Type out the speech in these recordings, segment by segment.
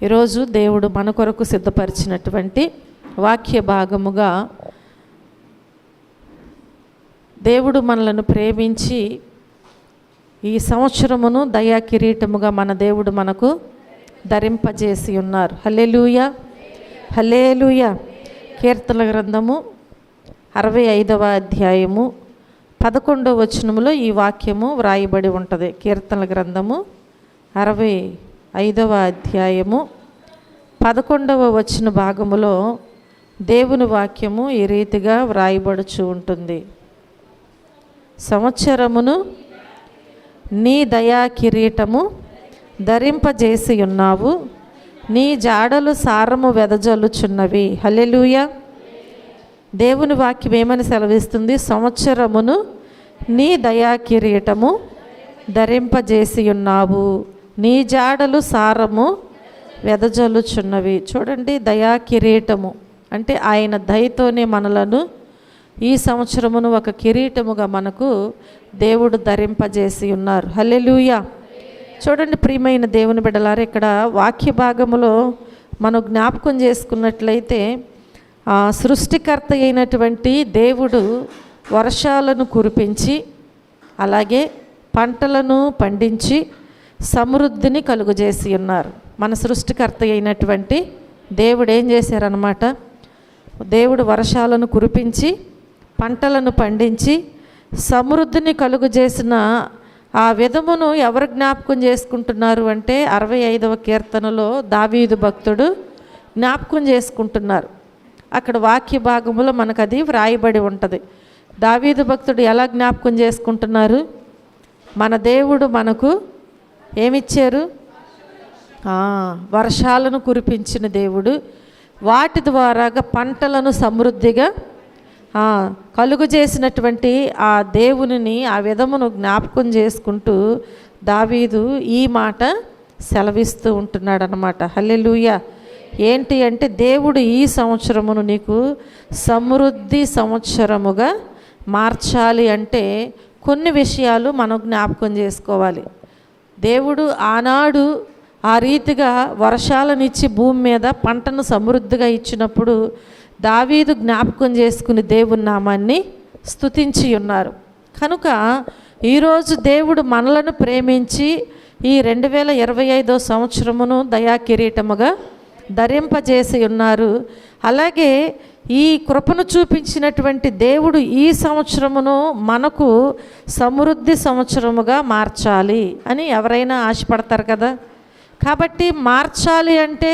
ఈరోజు దేవుడు మన కొరకు సిద్ధపరిచినటువంటి వాక్య భాగముగా దేవుడు మనలను ప్రేమించి ఈ సంవత్సరమును దయా కిరీటముగా మన దేవుడు మనకు ధరింపజేసి ఉన్నారు. హల్లెలూయా, హల్లెలూయా. కీర్తనల గ్రంథము 65వ అధ్యాయము 11వ వచనములో ఈ వాక్యము వ్రాయబడి ఉంటుంది. కీర్తనల గ్రంథము 65వ అధ్యాయము 11వ వచన భాగములో దేవుని వాక్యము ఈ రీతిగా వ్రాయబడుచు ఉంటుంది. సంవత్సరమును నీ దయా కిరీటము ధరింపజేసి ఉన్నావు, నీ జాడలు సారము వెదజల్లుచున్నవి. హల్లెలూయా. దేవుని వాక్యం ఏమని సెలవిస్తుంది? సంవత్సరమును నీ దయా కిరీటము ధరింపజేసి ఉన్నావు, నీ జాడలు సారము వెదజల్లుచున్నవి. చూడండి, దయా కిరీటము అంటే ఆయన దయతోనే మనలను ఈ సంవత్సరమును ఒక కిరీటముగా మనకు దేవుడు ధరింపజేసి ఉన్నారు. హల్లెలూయా. చూడండి ప్రియమైన దేవుని బిడ్డలారా, ఇక్కడ వాక్య భాగములో మనం జ్ఞాపకం చేసుకున్నట్లయితే సృష్టికర్త అయినటువంటి దేవుడు వర్షాలను కురిపించి అలాగే పంటలను పండించి సమృద్ధిని కలుగజేసి ఉన్నారు. మన సృష్టికర్త అయినటువంటి దేవుడు ఏం చేశారనమాట? దేవుడు వర్షాలను కురిపించి పంటలను పండించి సమృద్ధిని కలుగజేసిన ఆ విధమును ఎవరు జ్ఞాపకం చేసుకుంటున్నారు అంటే 65వ కీర్తనలో దావీదు భక్తుడు జ్ఞాపకం చేసుకుంటున్నారు. అక్కడ వాక్య భాగంలో మనకు అది వ్రాయబడి ఉంటుంది. దావీదు భక్తుడు ఎలా జ్ఞాపకం చేసుకుంటున్నారు? మన దేవుడు మనకు ఏమిచ్చారు? వర్షాలను కురిపించిన దేవుడు, వాటి ద్వారాగా పంటలను సమృద్ధిగా కలుగు చేసినటువంటి ఆ దేవునిని ఆ విధమును జ్ఞాపకం చేసుకుంటూ దావీదు ఈ మాట సెలవిస్తూ ఉంటున్నాడు అన్నమాట. హల్లెలూయా. ఏంటి అంటే దేవుడు ఈ సంవత్సరమును నీకు సమృద్ధి సంవత్సరముగా మార్చాలి అంటే కొన్ని విషయాలు మనం జ్ఞాపకం చేసుకోవాలి. దేవుడు ఆనాడు ఆ రీతిగా వర్షాలనిచ్చి భూమి మీద పంటను సమృద్ధిగా ఇచ్చినప్పుడు దావీదు జ్ఞాపకం చేసుకుని దేవుని నామాన్ని స్తుతించి ఉన్నారు. కనుక ఈరోజు దేవుడు మనలను ప్రేమించి ఈ 2025వ సంవత్సరమును దయా కిరీటముగా ధరింపజేసి ఉన్నారు. అలాగే ఈ కృపను చూపించినటువంటి దేవుడు ఈ సంవత్సరమును మనకు సమృద్ధి సంవత్సరముగా మార్చాలి అని ఎవరైనా ఆశపడతారు కదా. కాబట్టి మార్చాలి అంటే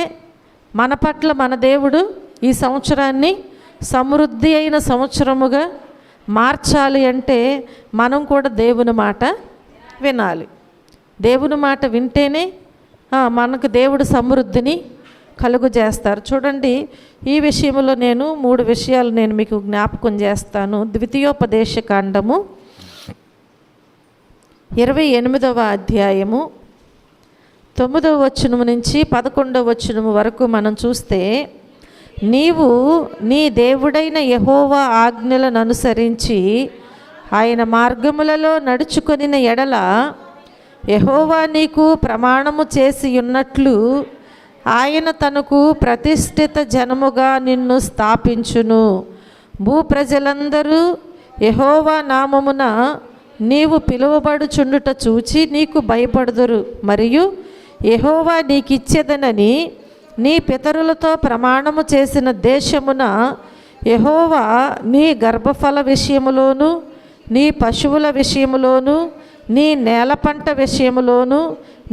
మన పట్ల మన దేవుడు ఈ సంవత్సరాన్ని సమృద్ధి అయిన సంవత్సరముగా మార్చాలి అంటే మనం కూడా దేవుని మాట వినాలి. దేవుని మాట వింటేనే మనకు దేవుడు సమృద్ధిని కలుగు చేస్తారు. చూడండి, ఈ విషయంలో నేను 3 విషయాలు నేను మీకు జ్ఞాపకం చేస్తాను. ద్వితీయోపదేశ కాండము 28వ అధ్యాయము 9వ వచనము నుంచి 11వ వచనము వరకు మనం చూస్తే, నీవు నీ దేవుడైన యెహోవా ఆజ్ఞలను అనుసరించి ఆయన మార్గములలో నడుచుకొనిన ఎడల యెహోవా నీకు ప్రమాణము చేసి ఉన్నట్లు ఆయన తనకు ప్రతిష్ఠిత జనముగా నిన్ను స్థాపించును. భూప్రజలందరూ యెహోవా నామమున నీవు పిలువబడుచుండుట చూచి నీకు భయపడుదురు. మరియు యెహోవా నీకిచ్చేదనని నీ పితరులతో ప్రమాణము చేసిన దేశమున యెహోవా నీ గర్భఫల విషయములోను, నీ పశువుల విషయములోను, నీ నేల పంట విషయములోను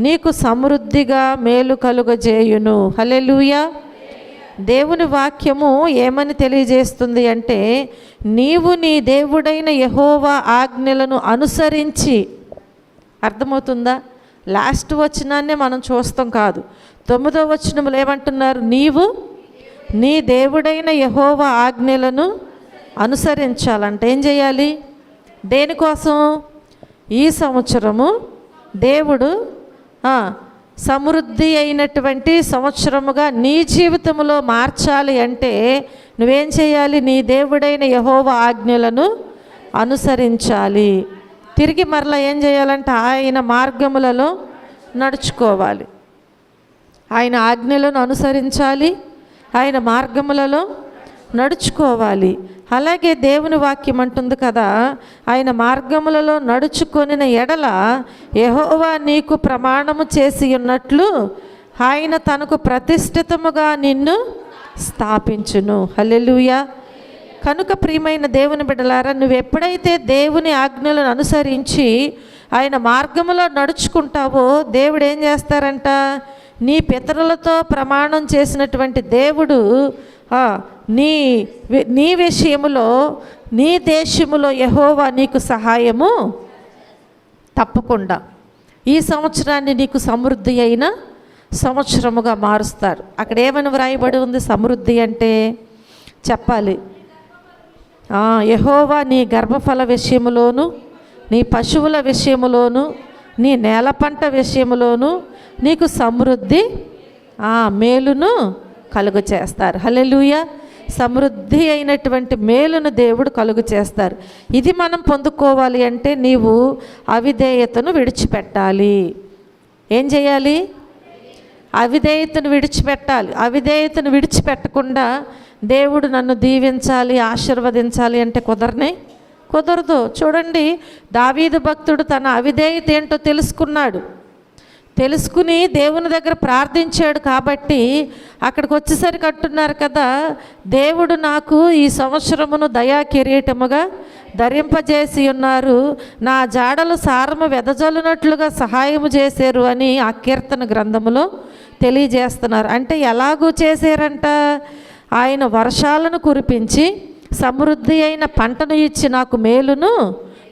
నీకు సమృద్ధిగా మేలు కలుగజేయును. హల్లెలూయా. దేవుని వాక్యము ఏమని తెలియజేస్తుంది అంటే, నీవు నీ దేవుడైన యెహోవా ఆజ్ఞలను అనుసరించి, అర్థమవుతుందా? లాస్ట్ వచనాన్నే మనం చూస్తాం కాదు. 9వ వచనములు ఏమంటున్నారు? నీవు నీ దేవుడైన యెహోవా ఆజ్ఞలను అనుసరించాలంటే ఏం చేయాలి? దేనికోసం? ఈ సంవత్సరము దేవుడు సమృద్ధి అయినటువంటి సంవత్సరముగా నీ జీవితంలో మార్చాలి అంటే నువ్వేం చేయాలి? నీ దేవుడైన యెహోవా ఆజ్ఞలను అనుసరించాలి. తిరిగి మరలా ఏం చేయాలంటే ఆయన మార్గములలో నడుచుకోవాలి. ఆయన ఆజ్ఞలను అనుసరించాలి, ఆయన మార్గములలో నడుచుకోవాలి. అలాగే దేవుని వాక్యం అంటుంది కదా, ఆయన మార్గములలో నడుచుకొనిన ఎడల యెహోవా నీకు ప్రమాణము చేసి ఉన్నట్లు ఆయన తనకు ప్రతిష్ఠితముగా నిన్ను స్థాపించును. హల్లెలూయా. కనుక ప్రియమైన దేవుని బిడ్డలారా, నువ్వు ఎప్పుడైతే దేవుని ఆజ్ఞలను అనుసరించి ఆయన మార్గములో నడుచుకుంటావో దేవుడు ఏం చేస్తారంట, నీ పితరులతో ప్రమాణం చేసినటువంటి దేవుడు నీ విషయములో నీ దేశములో యెహోవా నీకు సహాయము తప్పకుండా ఈ సంవత్సరాన్ని నీకు సమృద్ధి అయిన సంవత్సరముగా మారుస్తారు. అక్కడ ఏమని వ్రాయబడి ఉంది? సమృద్ధి అంటే చెప్పాలి, యెహోవా నీ గర్భఫల విషయములోను, నీ పశువుల విషయములోను, నీ నేల పంట విషయములోను నీకు సమృద్ధి మేలును కలుగు చేస్తారు. హల్లెలూయా. సమృద్ధి అయినటువంటి మేలును దేవుడు కలుగు చేస్తారు. ఇది మనం పొందుకోవాలి అంటే నీవు అవిధేయతను విడిచిపెట్టాలి. ఏం చేయాలి? అవిధేయతను విడిచిపెట్టాలి. అవిధేయతను విడిచిపెట్టకుండా దేవుడు నన్ను దీవించాలి, ఆశీర్వదించాలి అంటే కుదరదు. చూడండి, దావీదు భక్తుడు తన అవిధేయత ఏంటో తెలుసుకుని దేవుని దగ్గర ప్రార్థించాడు. కాబట్టి అక్కడికి వచ్చేసరికి అంటున్నారు కదా, దేవుడు నాకు ఈ సంవత్సరమును దయా కిరీటముగా ధరింపజేసి ఉన్నారు, నా జాడలు సారము వెదజల్లునట్లుగా సహాయము చేశారు అని ఆ కీర్తన గ్రంథములో తెలియజేస్తున్నారు. అంటే ఎలాగూ చేశారంట, ఆయన వర్షాలను కురిపించి సమృద్ధి అయిన పంటను ఇచ్చి నాకు మేలును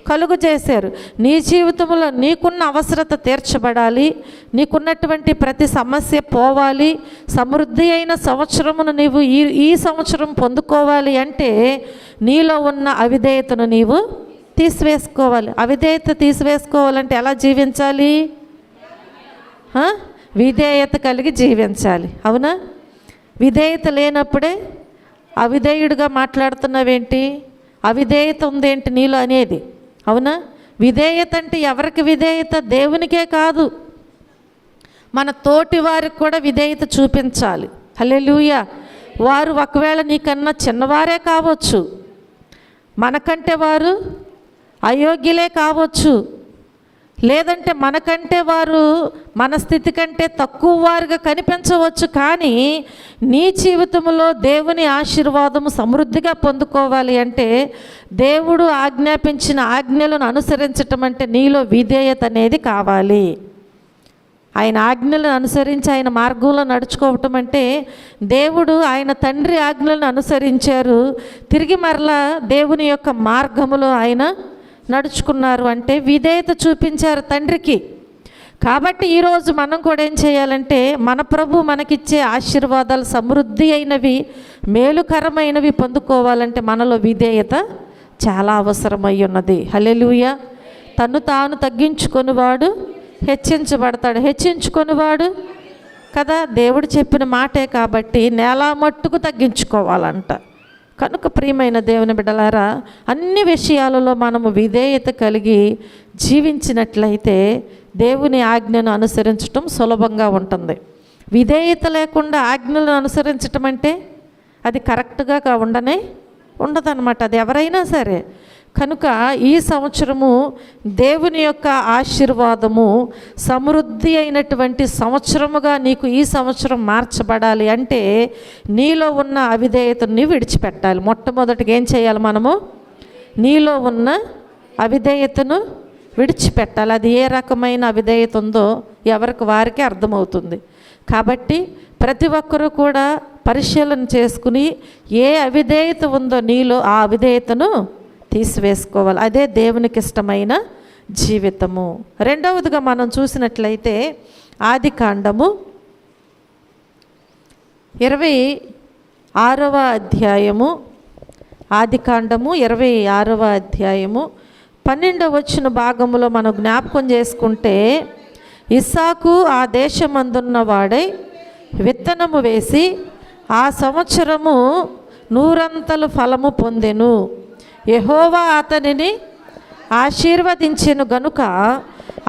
కలుగు చేశారు. నీ జీవితంలో నీకున్న అవసరత తీర్చబడాలి, నీకున్నటువంటి ప్రతి సమస్య పోవాలి, సమృద్ధి అయిన సంవత్సరమును నీవు ఈ సంవత్సరం పొందుకోవాలి అంటే నీలో ఉన్న అవిధేయతను నీవు తీసివేసుకోవాలి. అవిధేయత తీసివేసుకోవాలంటే ఎలా జీవించాలి? విధేయత కలిగి జీవించాలి. అవునా? విధేయత లేనప్పుడే అవిధేయుడిగా మాట్లాడుతున్నావేంటి, అవిధేయత ఉందేంటి నీలో అనేది. అవునా? విధేయత అంటే ఎవరికి విధేయత? దేవునికే కాదు, మన తోటి వారికి కూడా విధేయత చూపించాలి. హల్లెలూయా. వారు ఒకవేళ నీకన్నా చిన్నవారే కావచ్చు, మనకంటే వారు అయోగ్యులే కావచ్చు, లేదంటే మనకంటే వారు మన స్థితి కంటే తక్కువ వారుగా కనిపించవచ్చు. కానీ నీ జీవితంలో దేవుని ఆశీర్వాదము సమృద్ధిగా పొందుకోవాలి అంటే దేవుడు ఆజ్ఞాపించిన ఆజ్ఞలను అనుసరించటం అంటే నీలో విధేయత అనేది కావాలి. ఆయన ఆజ్ఞలను అనుసరించి ఆయన మార్గంలో నడుచుకోవటం అంటే దేవుడు ఆయన తండ్రి ఆజ్ఞలను అనుసరించారు, తిరిగి మరలా దేవుని యొక్క మార్గములో ఆయన నడుచుకున్నారు అంటే విధేయత చూపించారు తండ్రికి. కాబట్టి ఈరోజు మనం కూడా ఏం చేయాలంటే మన ప్రభు మనకిచ్చే ఆశీర్వాదాలు సమృద్ధి అయినవి మేలుకరమైనవి పొందుకోవాలంటే మనలో విధేయత చాలా అవసరమై ఉన్నది. హల్లెలూయా. తను తాను తగ్గించుకొనివాడు హెచ్చించబడతాడు, హెచ్చించుకొనివాడు కదా దేవుడు చెప్పిన మాటే. కాబట్టి నేల మట్టుకు తగ్గించుకోవాలంట. కనుక ప్రియమైన దేవుని బిడ్డలారా, అన్ని విషయాలలో మనము విధేయత కలిగి జీవించినట్లయితే దేవుని ఆజ్ఞను అనుసరించటం సులభంగా ఉంటుంది. విధేయత లేకుండా ఆజ్ఞలను అనుసరించటం అంటే అది కరెక్ట్గా ఉండదన్నమాట, అది ఎవరైనా సరే. కనుక ఈ సంవత్సరము దేవుని యొక్క ఆశీర్వాదము సమృద్ధి అయినటువంటి సంవత్సరముగా నీకు ఈ సంవత్సరం మార్చబడాలి అంటే నీలో ఉన్న అవిధేయతను విడిచిపెట్టాలి. మొట్టమొదటిగా ఏం చేయాలి? మనము నీలో ఉన్న అవిధేయతను విడిచిపెట్టాలి. అది ఏ రకమైన అవిధేయత ఉందో ఎవరికి వారికి అర్థమవుతుంది. కాబట్టి ప్రతి ఒక్కరూ కూడా పరిశీలన చేసుకుని ఏ అవిధేయత ఉందో నీలో ఆ అవిధేయతను తీసివేసుకోవాలి. అదే దేవునికి ఇష్టమైన జీవితము. రెండవదిగా మనం చూసినట్లయితే ఆదికాండము 26వ అధ్యాయము, ఆదికాండము 26వ అధ్యాయము 12వ వచన భాగములో మనం జ్ఞాపకం చేసుకుంటే, ఇస్సాకు ఆ దేశమందున్న వాడై విత్తనము వేసి ఆ సంవత్సరము 100 ఫలము పొందెను. యెహోవా అతనిని ఆశీర్వదించెను గనుక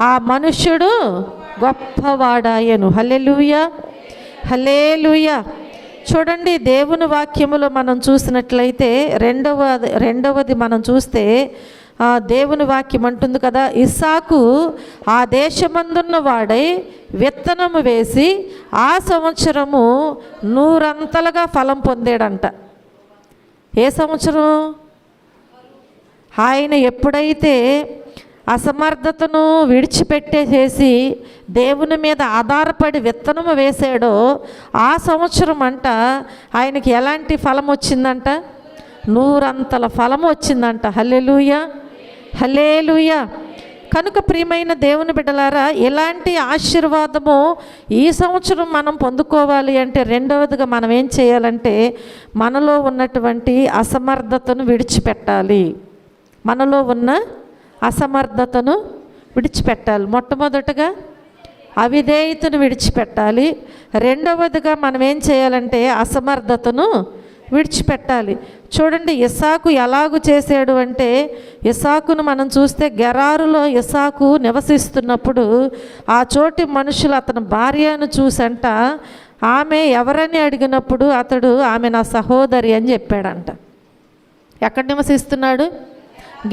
ఆ మనుష్యుడు గొప్పవాడాయను. హల్లెలూయా, హల్లెలూయా. చూడండి, దేవుని వాక్యములో మనం చూసినట్లయితే రెండవది మనం చూస్తే దేవుని వాక్యం అంటుంది కదా, ఇస్సాకు ఆ దేశమందున్న వాడై విత్తనము వేసి ఆ సంవత్సరము 100 ఫలం పొందాడంట. ఏ సంవత్సరం? ఆయన ఎప్పుడైతే అసమర్థతను విడిచిపెట్టేసేసి దేవుని మీద ఆధారపడి విత్తనము వేసాడో ఆ సంవత్సరం అంట ఆయనకి ఎలాంటి ఫలం వచ్చిందంట? 100 ఫలము వచ్చిందంట. హల్లెలూయా, హల్లెలూయా. కనుక ప్రియమైన దేవుని బిడ్డలారా, ఎలాంటి ఆశీర్వాదము ఈ సంవత్సరం మనం పొందుకోవాలి అంటే రెండవదిగా మనం ఏం చేయాలంటే మనలో ఉన్నటువంటి అసమర్థతను విడిచిపెట్టాలి. మనలో ఉన్న అసమర్థతను విడిచిపెట్టాలి. మొట్టమొదటగా అవిధేయతను విడిచిపెట్టాలి. రెండవదిగా మనం ఏం చేయాలంటే అసమర్థతను విడిచిపెట్టాలి. చూడండి, ఇస్సాకు ఎలాగూ చేశాడు అంటే, ఇస్సాకును మనం చూస్తే గెరారులో ఇస్సాకు నివసిస్తున్నప్పుడు ఆ చోటి మనుషులు అతని భార్యను చూసంట ఆమె ఎవరని అడిగినప్పుడు అతడు ఆమె నా సహోదరి అని చెప్పాడంట. ఎక్కడ నివసిస్తున్నాడు?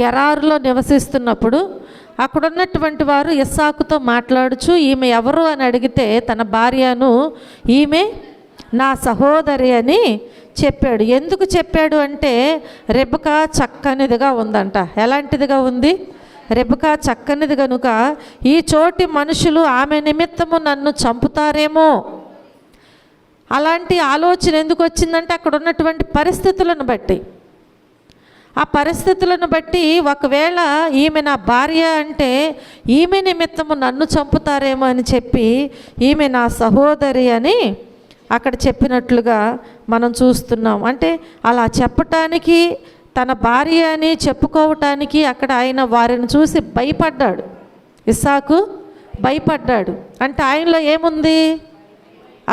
గెరారులో నివసిస్తున్నప్పుడు అక్కడ ఉన్నటువంటి వారు ఇస్సాకుతో మాట్లాడుచు ఈమె ఎవరు అని అడిగితే తన భార్యను ఈమె నా సహోదరి అని చెప్పాడు. ఎందుకు చెప్పాడు అంటే రెబెకా చక్కనిదిగా ఉందంట. ఎలాంటిదిగా ఉంది? రెబెకా చక్కనిది కనుక ఈ చోటి మనుషులు ఆమె నిమిత్తము నన్ను చంపుతారేమో అలాంటి ఆలోచన ఎందుకు వచ్చిందంటే అక్కడ ఉన్నటువంటి పరిస్థితులను బట్టి. ఆ పరిస్థితులను బట్టి ఒకవేళ ఈమె నా భార్య అంటే ఈమె నిమిత్తము నన్ను చంపుతారేమో అని చెప్పి ఈమె నా సహోదరి అని అక్కడ చెప్పినట్లుగా మనం చూస్తున్నాం. అంటే అలా చెప్పటానికి, తన భార్య అని చెప్పుకోవటానికి అక్కడ ఆయన వారిని చూసి భయపడ్డాడు. ఇస్సాకు భయపడ్డాడు. అంటే ఆయనలో ఏముంది?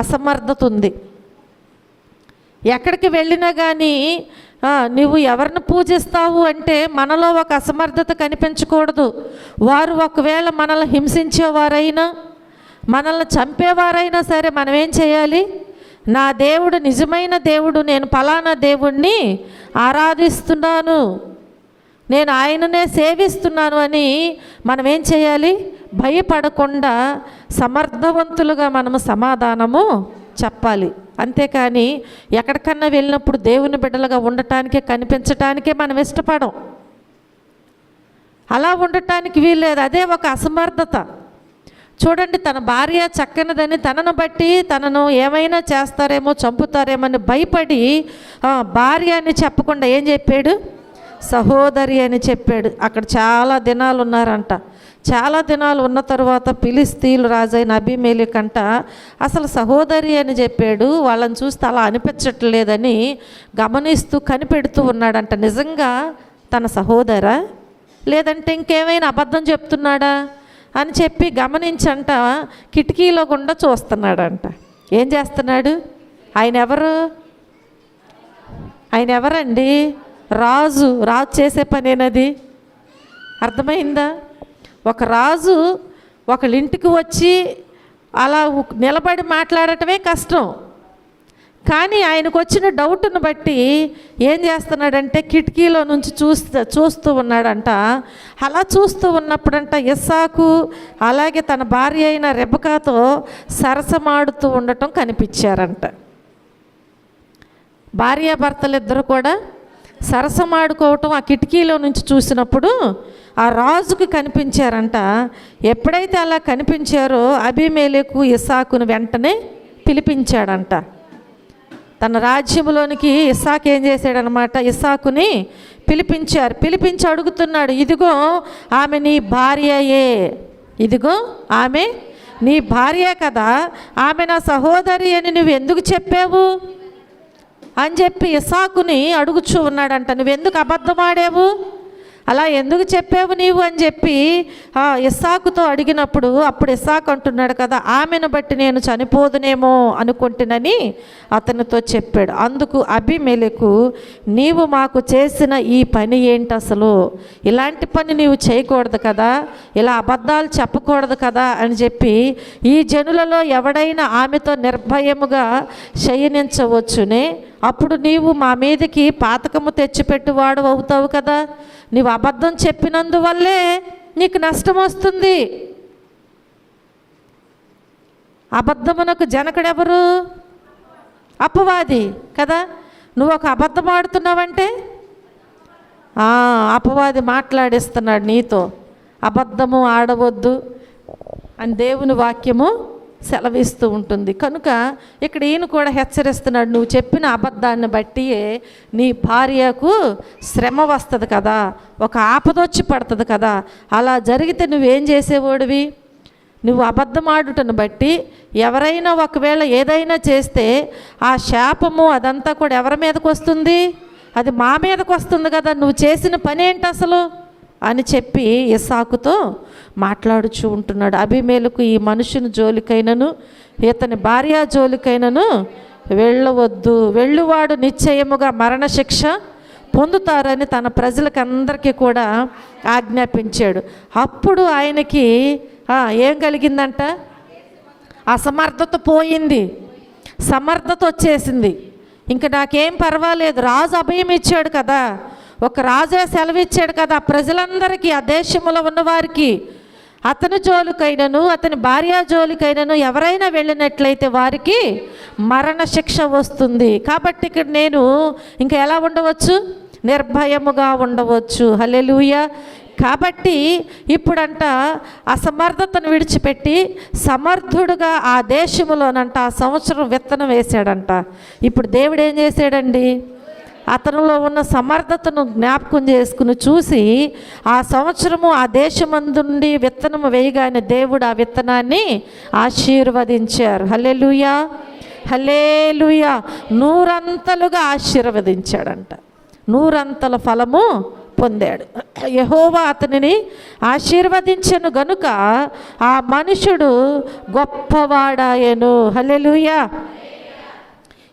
అసమర్థత ఉంది. ఎక్కడికి వెళ్ళినా కానీ నువ్వు ఎవరిని పూజిస్తావు అంటే మనలో ఒక అసమర్థత కనిపించకూడదు. వారు ఒకవేళ మనల్ని హింసించేవారైనా మనల్ని చంపేవారైనా సరే మనం ఏం చేయాలి? నా దేవుడు నిజమైన దేవుడు, నేను ఫలానా దేవుణ్ణి ఆరాధిస్తున్నాను, నేను ఆయననే సేవిస్తున్నాను అని మనం ఏం చేయాలి? భయపడకుండా సమర్థవంతులుగా మనము సమాధానము చెప్పాలి. అంతేకాని ఎక్కడికన్నా వెళ్ళినప్పుడు దేవుని బిడ్డలుగా ఉండటానికే, కనిపించటానికే మనం ఇష్టపడం. అలా ఉండటానికి వీల్లేదు. అదే ఒక అసమర్థత. చూడండి, తన భార్య చక్కనిదని తనను బట్టి తనను ఏమైనా చేస్తారేమో, చంపుతారేమో అని భయపడి భార్య అని చెప్పకుండా ఏం చెప్పాడు? సహోదరి అని చెప్పాడు. అక్కడ చాలా దినాలు ఉన్నారంట. చాలా దినాలు ఉన్న తర్వాత ఫిలిస్తీయుల రాజైన అబీమెలెకంట అసలు సహోదరి అని చెప్పాడు. వాళ్ళని చూస్తే అలా అనిపించట్లేదని గమనిస్తూ కనిపెడుతూ ఉన్నాడంట. నిజంగా తన సహోదరా లేదంటే ఇంకేమైనా అబద్ధం చెప్తున్నాడా అని చెప్పి గమనించంట కిటికీలో గుండా చూస్తున్నాడంట. ఏం చేస్తున్నాడు? ఆయన ఎవరు? ఆయన ఎవరండి? రాజు. రాజు చేసే పనేనది. అర్థమైందా? ఒక రాజు ఒకళ్ళింటికి వచ్చి అలా నిలబడి మాట్లాడటమే కష్టం. కానీ ఆయనకు వచ్చిన డౌట్ను బట్టి ఏం చేస్తున్నాడంటే కిటికీలో నుంచి చూస్తూ ఉన్నాడంట. అలా చూస్తూ ఉన్నప్పుడంట ఇస్సాకు అలాగే తన భార్య అయిన రెబెకాతో సరసమాడుతూ ఉండటం కనిపించారంట. భార్యాభర్తలిద్దరూ కూడా సరసమాడుకోవటం ఆ కిటికీలో నుంచి చూసినప్పుడు ఆ రాజుకు కనిపించారంట. ఎప్పుడైతే అలా కనిపించారో అబీమెలెకు ఇస్సాకును వెంటనే పిలిపించాడంట. తన రాజ్యంలోనికి ఇస్సాకు ఏం చేశాడనమాట? ఇస్సాకుని పిలిపించి అడుగుతున్నాడు, ఇదిగో ఆమె నీ భార్యయే, ఇదిగో ఆమె నీ భార్య కదా, ఆమె నా సహోదరి అని నువ్వు ఎందుకు చెప్పావు అని చెప్పి ఇస్సాకుని అడుగుచూ ఉన్నాడంట. నువ్వెందుకు అబద్ధం ఆడావు అలా ఎందుకు చెప్పావు నీవు అని చెప్పి ఇస్సాకుతో అడిగినప్పుడు అప్పుడు ఇస్సాకు అంటున్నాడు కదా, ఆమెను బట్టి నేను చనిపోదునేమో అనుకుంటునని అతనితో చెప్పాడు. అందుకు అబీమెలెకు, నీవు మాకు చేసిన ఈ పని ఏంటి అసలు? ఇలాంటి పని నీవు చేయకూడదు కదా, ఇలా అబద్ధాలు చెప్పకూడదు కదా అని చెప్పి, ఈ జనులలో ఎవడైనా ఆమెతో నిర్భయముగా శయనించవచ్చునే, అప్పుడు నీవు మా మీదకి పాతకము తెచ్చిపెట్టువాడు అవుతావు కదా. నీవు అబద్ధం చెప్పినందువల్లే నీకు నష్టం వస్తుంది. అబద్ధమునకు జనకుడెవరు? అపవాది కదా. నువ్వు ఒక అబద్ధం ఆడుతున్నావంటే అపవాది మాట్లాడిస్తున్నాడు నీతో. అబద్ధము ఆడవద్దు అని దేవుని వాక్యము సెలవిస్తూ ఉంటుంది. కనుక ఇక్కడ ఈయన కూడా హెచ్చరిస్తున్నాడు, నువ్వు చెప్పిన అబద్ధాన్ని బట్టియే నీ భార్యకు శ్రమ వస్తుంది కదా, ఒక ఆపదొచ్చి పడుతుంది కదా. అలా జరిగితే నువ్వేం చేసేవాడివి? నువ్వు అబద్ధం ఆడుటను బట్టి ఎవరైనా ఒకవేళ ఏదైనా చేస్తే ఆ శాపము అదంతా కూడా ఎవరి మీదకి వస్తుంది? అది మా మీదకి వస్తుంది కదా. నువ్వు చేసిన పని ఏంటి అసలు అని చెప్పి ఇస్సాకుతో మాట్లాడుచూ ఉంటున్నాడు. అబీమెలెకు, ఈ మనుషుని జోలికైనను ఇతని భార్య జోలికైనను వెళ్ళవద్దు, వెళ్ళువాడు నిశ్చయముగా మరణశిక్ష పొందుతారని తన ప్రజలకందరికీ కూడా ఆజ్ఞాపించాడు. అప్పుడు ఆయనకి ఏం కలిగిందంట? అసమర్థత పోయింది, సమర్థత వచ్చేసింది. ఇంక నాకేం పర్వాలేదు, రాజు అభయం ఇచ్చాడు కదా, ఒక రాజే సెలవిచ్చాడు కదా ప్రజలందరికీ, ఆ దేశంలో ఉన్నవారికి, అతని జోలికైనను అతని భార్య జోలికైనను ఎవరైనా వెళ్ళినట్లయితే వారికి మరణశిక్ష వస్తుంది. కాబట్టి ఇక్కడ నేను ఇంకా ఎలా ఉండవచ్చు? నిర్భయముగా ఉండవచ్చు. హల్లెలూయా. కాబట్టి ఇప్పుడంట అసమర్థతను విడిచిపెట్టి సమర్థుడుగా ఆ దేశంలోనంట ఆ సంవత్సరం విత్తనం వేశాడంట. ఇప్పుడు దేవుడు ఏం చేశాడండి? అతనిలో ఉన్న సమర్థతను జ్ఞాపకం చేసుకుని చూసి ఆ సంవత్సరము ఆ దేశమందుండి విత్తనము వేయగానే దేవుడు ఆ విత్తనాన్ని ఆశీర్వదించారు. హల్లెలూయా, హల్లెలూయా. 100 అంతలుగా ఆశీర్వదించాడంట, 100 అంతల ఫలము పొందాడు. యెహోవా అతనిని ఆశీర్వదించెను గనుక ఆ మనుషుడు గొప్పవాడాయెను. హల్లెలూయా.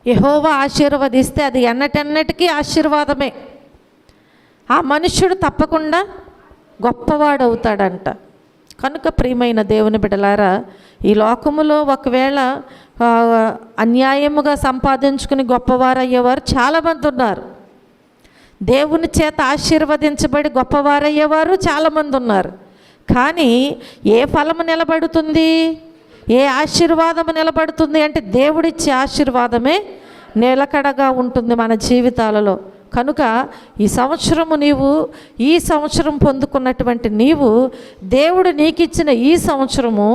యెహోవా ఆశీర్వదిస్తే అది ఎన్నటెన్నటికీ ఆశీర్వాదమే. ఆ మనుష్యుడు తప్పకుండా గొప్పవాడవుతాడంట. కనుక ప్రియమైన దేవుని బిడ్డలారా, ఈ లోకములో ఒకవేళ అన్యాయముగా సంపాదించుకుని గొప్పవారయ్యేవారు చాలామంది ఉన్నారు. దేవుని చేత ఆశీర్వదించబడి గొప్పవారయ్యేవారు చాలామంది ఉన్నారు. కానీ ఏ ఫలము నిలబడుతుంది? ఏ ఆశీర్వాదము నిలబడుతుంది అంటే దేవుడిచ్చే ఆశీర్వాదమే నిలకడగా ఉంటుంది మన జీవితాలలో. కనుక ఈ సంవత్సరం పొందుకున్నటువంటి నీవు, దేవుడు నీకు ఇచ్చిన ఈ సంవత్సరము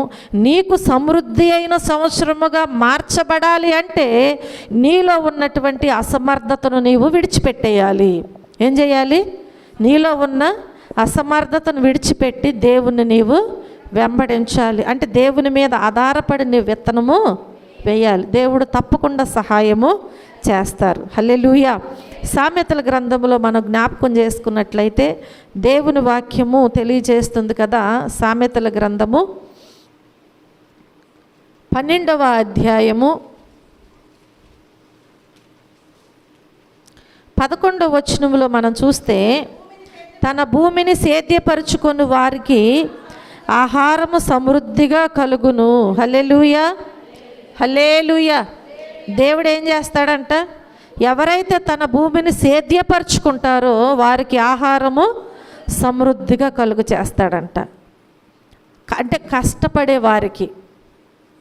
నీకు సమృద్ధి అయిన సంవత్సరముగా మార్చబడాలి అంటే నీలో ఉన్నటువంటి అసమర్థతను నీవు విడిచిపెట్టేయాలి. ఏం చేయాలి? నీలో ఉన్న అసమర్థతను విడిచిపెట్టి దేవుణ్ణి నీవు వెంబడించాలి. అంటే దేవుని మీద ఆధారపడి నీ విత్తనము వేయాలి. దేవుడు తప్పకుండా సహాయము చేస్తారు. హల్లెలూయా. సామెతల గ్రంథములో మనం జ్ఞాపకం చేసుకున్నట్లయితే దేవుని వాక్యము తెలియజేస్తుంది కదా. సామెతల గ్రంథము 12వ అధ్యాయము 11వ వచనములో మనం చూస్తే, తన భూమిని సేద్యపరుచుకొని వారికి ఆహారము సమృద్ధిగా కలుగును. హల్లెలూయా, హల్లెలూయా. దేవుడు ఏం చేస్తాడంట? ఎవరైతే తన భూమిని సేద్యపరుచుకుంటారో వారికి ఆహారము సమృద్ధిగా కలుగు చేస్తాడంట. అంటే కష్టపడే వారికి.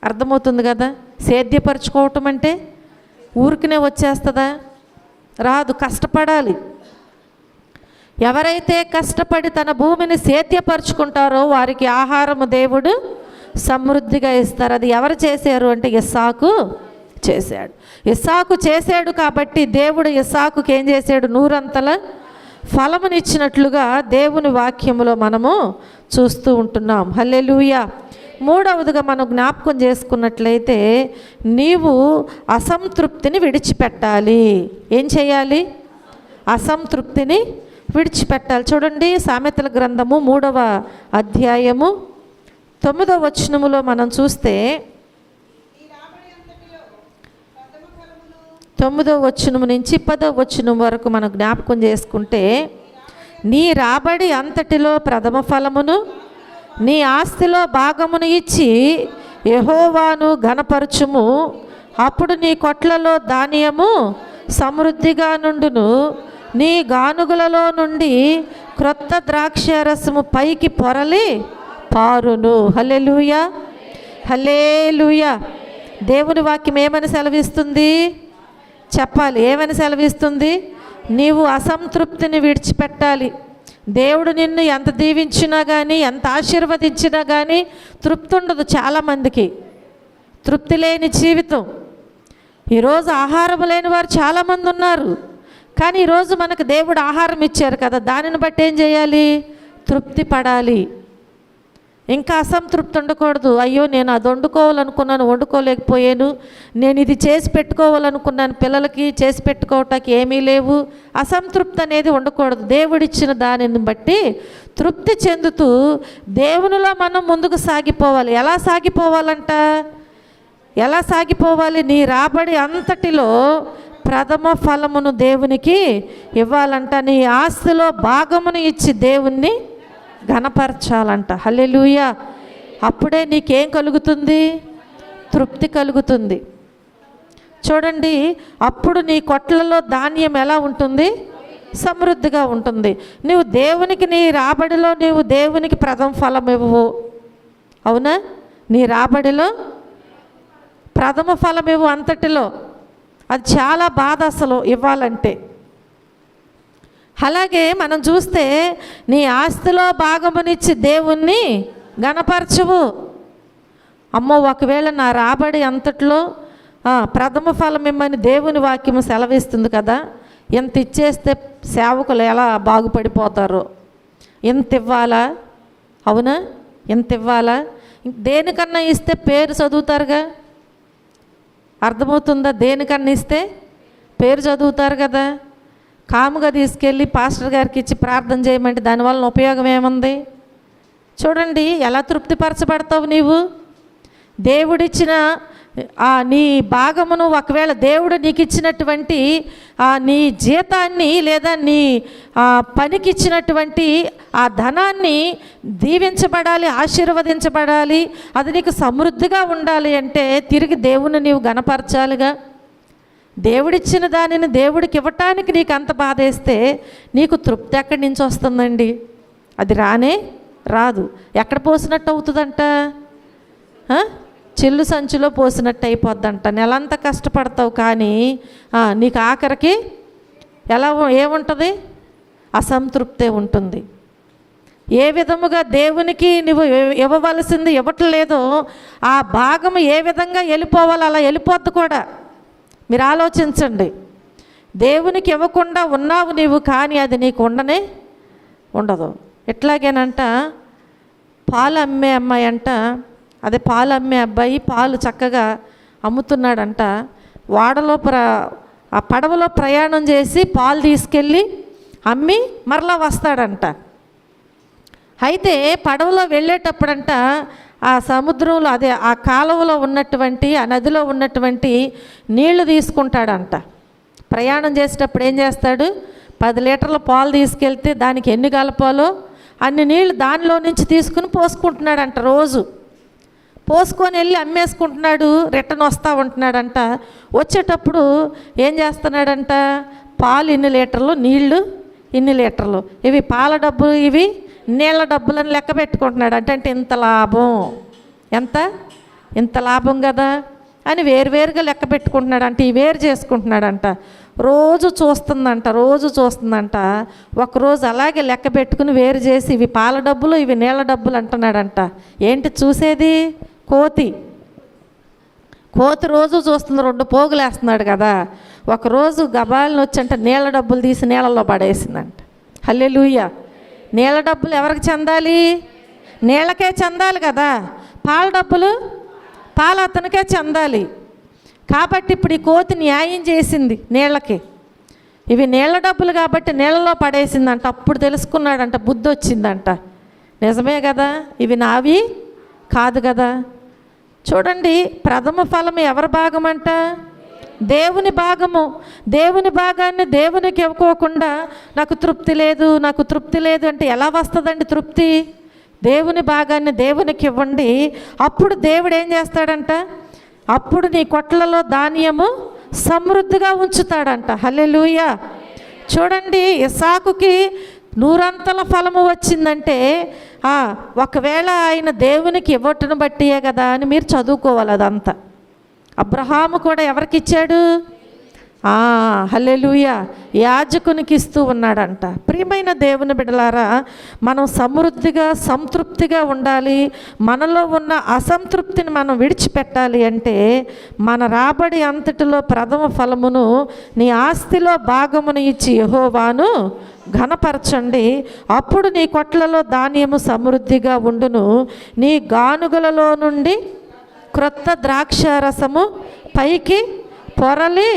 అర్థమవుతుంది కదా? సేద్యపరుచుకోవటం అంటే ఊరికనే వచ్చేస్తుందా? రాదు, కష్టపడాలి. ఎవరైతే కష్టపడి తన భూమిని సేద్యపరుచుకుంటారో వారికి ఆహారము దేవుడు సమృద్ధిగా ఇస్తారు. అది ఎవరు చేశారు అంటే ఇస్సాకు చేశాడు. ఇస్సాకు చేశాడు కాబట్టి దేవుడు ఇస్సాకుకి ఏం చేశాడు? 100 అంతల ఫలమునిచ్చినట్లుగా దేవుని వాక్యములో మనము చూస్తూ ఉంటున్నాం. హల్లెలూయా. 3వదిగా మనం జ్ఞాపకం చేసుకున్నట్లయితే, నీవు అసంతృప్తిని విడిచిపెట్టాలి. ఏం చేయాలి? అసంతృప్తిని విడిచిపెట్టాలి. చూడండి, సామెతల గ్రంథము 3వ అధ్యాయము 9వ వచనములో మనం చూస్తే 9వ వచనం నుంచి 10వ వచనం వరకు మనం జ్ఞాపకం చేసుకుంటే, నీ రాబడి అంతటిలో ప్రథమ ఫలమును నీ ఆస్తిలో భాగమును ఇచ్చి యెహోవాను ఘనపరచుము. అప్పుడు నీ కొట్లలో ధాన్యము సమృద్ధిగా నుండును, నీ గానుగులలో నుండి క్రొత్త ద్రాక్షారసము పైకి పొరలి పారును. హల్లెలూయా, హల్లెలూయా. దేవుని వాక్యం ఏమని సెలవిస్తుంది? చెప్పాలి, ఏమని సెలవిస్తుంది? నీవు అసంతృప్తిని విడిచిపెట్టాలి. దేవుడు నిన్ను ఎంత దీవించినా కానీ, ఎంత ఆశీర్వదించినా కానీ తృప్తి ఉండదు. చాలామందికి తృప్తి లేని జీవితం. ఈరోజు ఆహారం లేని వారు చాలామంది ఉన్నారు. కానీ ఈరోజు మనకు దేవుడు ఆహారం ఇచ్చారు కదా, దానిని బట్టి ఏం చేయాలి? తృప్తి పడాలి. ఇంకా అసంతృప్తి ఉండకూడదు. అయ్యో, నేను అది వండుకోవాలనుకున్నాను, వండుకోలేకపోయాను, నేను ఇది చేసి పెట్టుకోవాలనుకున్నాను, పిల్లలకి చేసి పెట్టుకోవటానికి ఏమీ లేవు. అసంతృప్తి అనేది ఉండకూడదు. దేవుడిచ్చిన దానిని బట్టి తృప్తి చెందుతూ దేవునిలో మనం ముందుకు సాగిపోవాలి. ఎలా సాగిపోవాలంట? ఎలా సాగిపోవాలి? నీ రాబడి అంతటిలో ప్రథమ ఫలమును దేవునికి ఇవ్వాలంట. నీ ఆస్తిలో భాగమును ఇచ్చి దేవుణ్ణి ఘనపరచాలంట. హల్లెలూయా. అప్పుడే నీకేం కలుగుతుంది? తృప్తి కలుగుతుంది. చూడండి, అప్పుడు నీ కొట్లలో ధాన్యం ఎలా ఉంటుంది? సమృద్ధిగా ఉంటుంది. నువ్వు దేవునికి, నీ రాబడిలో నీవు దేవునికి ప్రథమ ఫలం ఇవ్వవు. అవునా? నీ రాబడిలో ప్రథమ ఫలం ఇవ్వు అంతటిలో. అది చాలా బాధ అసలు ఇవ్వాలంటే. అలాగే మనం చూస్తే నీ ఆస్తిలో భాగమునిచ్చి దేవుణ్ణి ఘనపరచువు. అమ్మో, ఒకవేళ నా రాబడి అంతట్లో ప్రథమ ఫలం ఇమ్మని దేవుని వాక్యము సెలవిస్తుంది కదా, ఎంత ఇచ్చేస్తే సేవకులు ఎలా బాగుపడిపోతారో. ఎంత ఇవ్వాలా? అవునా? ఎంత ఇవ్వాలా? దేనికన్నా ఇస్తే పేరు చదువుతారుగా. అర్థమవుతుందా? దేనికన్నా ఇస్తే పేరు చదువుతారు కదా. కాముగా తీసుకెళ్ళి పాస్టర్ గారికి ఇచ్చి ప్రార్థన చేయమంటే దానివల్ల ఉపయోగం ఏముంది? చూడండి, ఎలా తృప్తిపరచబడతావు నీవు? దేవుడిచ్చిన నీ భాగమును, ఒకవేళ దేవుడు నీకు ఇచ్చినటువంటి నీ జీతాన్ని లేదా నీ పనికి ఇచ్చినటువంటి ఆ ధనాన్ని దీవించబడాలి, ఆశీర్వదించబడాలి, అది నీకు సమృద్ధిగా ఉండాలి అంటే తిరిగి దేవుని నీవు ఘనపరచాలిగా. దేవుడిచ్చిన దానిని దేవుడికి ఇవ్వటానికి నీకు అంత బాధేస్తే నీకు తృప్తి ఎక్కడి నుంచి వస్తుందండి? అది రానే రాదు. ఎక్కడ పోసినట్టు అవుతుందంట? చిల్లు సంచిలో పోసినట్టు అయిపోద్దంట. నెలంతా కష్టపడతావు కానీ నీకు ఆఖరికి ఏముంటుంది? అసంతృప్తే ఉంటుంది. ఏ విధముగా దేవునికి నువ్వు ఇవ్వవలసింది ఇవ్వట్లేదో ఆ భాగం ఏ విధంగా వెళ్ళిపోవాలో అలా వెళ్ళిపోద్ది కూడా. మీరు ఆలోచించండి. దేవునికి ఇవ్వకుండా ఉన్నావు నీవు, కానీ అది నీకు ఉండనే ఉండదు. ఎట్లాగేనంట, పాలు అమ్మే అమ్మాయి అంట, అదే పాలు అమ్మే అబ్బాయి పాలు చక్కగా అమ్ముతున్నాడంట. వాడలో ఆ పడవలో ప్రయాణం చేసి పాలు తీసుకెళ్ళి అమ్మి మరలా వస్తాడంట. అయితే పడవలో వెళ్ళేటప్పుడంట ఆ సముద్రంలో, అదే ఆ కాలువలో ఉన్నటువంటి, ఆ నదిలో ఉన్నటువంటి నీళ్లు తీసుకుంటాడంట. ప్రయాణం చేసేటప్పుడు ఏం చేస్తాడు? 10 లీటర్ల పాలు తీసుకెళ్తే దానికి ఎన్ని కలపాలో అన్ని నీళ్లు దానిలో నుంచి తీసుకుని పోసుకుంటున్నాడంట. రోజు పోసుకొని వెళ్ళి అమ్మేసుకుంటున్నాడు. రిటర్న్ వస్తూ ఉంటున్నాడంట. వచ్చేటప్పుడు ఏం చేస్తున్నాడంట? పాలు ఇన్ని లీటర్లు, నీళ్లు ఇన్ని లీటర్లు, ఇవి పాల డబ్బులు, ఇవి నీళ్ళ డబ్బులని లెక్క పెట్టుకుంటున్నాడు. అంటే ఇంత లాభం, ఇంత లాభం కదా అని వేరువేరుగా లెక్క పెట్టుకుంటున్నాడు. అంటే ఈ వేరు చేసుకుంటున్నాడంట. రోజు చూస్తుందంట. ఒకరోజు అలాగే లెక్క పెట్టుకుని వేరు చేసి ఇవి పాల డబ్బులు, ఇవి నీళ్ళ డబ్బులు అంటున్నాడంట. ఏంటి చూసేది? కోతి రోజు చూస్తుంది. 2 పోగులు వేస్తున్నాడు కదా. ఒకరోజు గబాలను వచ్చంట నీళ్ళ డబ్బులు తీసి నీళ్ళలో పడేసిందంట. హల్లెలూయా. నీళ్ళ డబ్బులు ఎవరికి చెందాలి? నీళ్ళకే చెందాలి కదా. పాల డబ్బులు పాలు అతనికే చెందాలి. కాబట్టి ఇప్పుడు ఈ కోతి న్యాయం చేసింది నీళ్ళకి. ఇవి నీళ్ళ డబ్బులు కాబట్టి నీళ్ళలో పడేసిందంట. అప్పుడు తెలుసుకున్నాడంట, బుద్ధి వచ్చిందంట. నిజమే కదా, ఇవి నావి కాదు కదా. చూడండి, ప్రథమ ఫలం ఎవరి భాగం అంట? దేవుని భాగము. దేవుని భాగాన్ని దేవునికి ఇవ్వకోకుండా నాకు తృప్తి లేదు, నాకు తృప్తి లేదు అంటే ఎలా వస్తుందండి తృప్తి? దేవుని భాగాన్ని దేవునికి ఇవ్వండి. అప్పుడు దేవుడు ఏం చేస్తాడంట? అప్పుడు నీ కొట్లలో ధాన్యము సమృద్ధిగా ఉంచుతాడంట. హల్లెలూయా. చూడండి, ఇస్సాకుకి 100 ఫలము వచ్చిందంటే ఒకవేళ ఆయన దేవునికి ఇవ్వటను బట్టియే కదా అని మీరు చదువుకోవాలి. అదంతా అబ్రహాము కూడా ఎవరికి ఇచ్చాడు? హల్లెలూయా, యాజకునికి ఇస్తూ ఉన్నాడంట. ప్రియమైన దేవుని బిడ్డలారా, మనం సమృద్ధిగా సంతృప్తిగా ఉండాలి. మనలో ఉన్న అసంతృప్తిని మనం విడిచిపెట్టాలి అంటే మన రాబడి అంతటిలో ప్రథమ ఫలమును నీ ఆస్తిలో భాగమును ఇచ్చి యెహోవాను ఘనపరచండి. అప్పుడు నీ కొట్లలో ధాన్యము సమృద్ధిగా ఉండును. నీ గానుగలలో నుండి క్రొత్త ద్రాక్షారసము పైకి పొరలి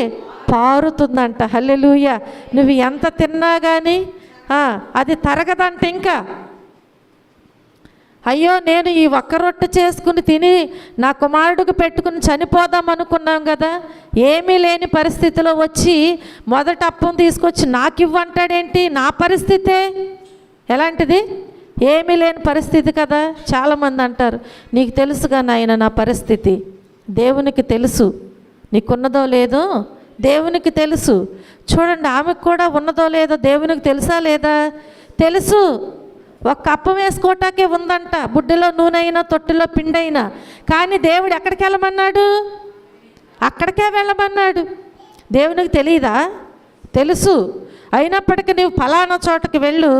పారుతుందంట. హల్లెలూయా. నువ్వు ఎంత తిన్నా కానీ అది తరగదంట. ఇంకా అయ్యో, నేను ఈ ఒక్క రొట్టె చేసుకుని తిని నా కుమారుడికి పెట్టుకుని చనిపోదాం అనుకున్నాం కదా, ఏమీ లేని పరిస్థితిలో వచ్చి మొదట అప్పం తీసుకొచ్చి నాకు ఇవ్వంటాడేంటి? నా పరిస్థితే ఎలాంటిది? ఏమీ లేని పరిస్థితి కదా. చాలామంది అంటారు, నీకు తెలుసుగా నాయన నా పరిస్థితి. దేవునికి తెలుసు, నీకున్నదో లేదో దేవునికి తెలుసు. చూడండి, ఆమెకు కూడా ఉన్నదో లేదో దేవునికి తెలుసా లేదా? తెలుసు. ఒక్క అప్పం వేసుకోవటాకే ఉందంట, బుడ్డిలో నూనె అయినా తొట్టిలో పిండి అయినా. కానీ దేవుడు ఎక్కడికి వెళ్ళమన్నాడు? అక్కడికే వెళ్ళమన్నాడు. దేవునికి తెలియదా? తెలుసు. అయినప్పటికీ నీవు ఫలానా చోటకి వెళ్ళు,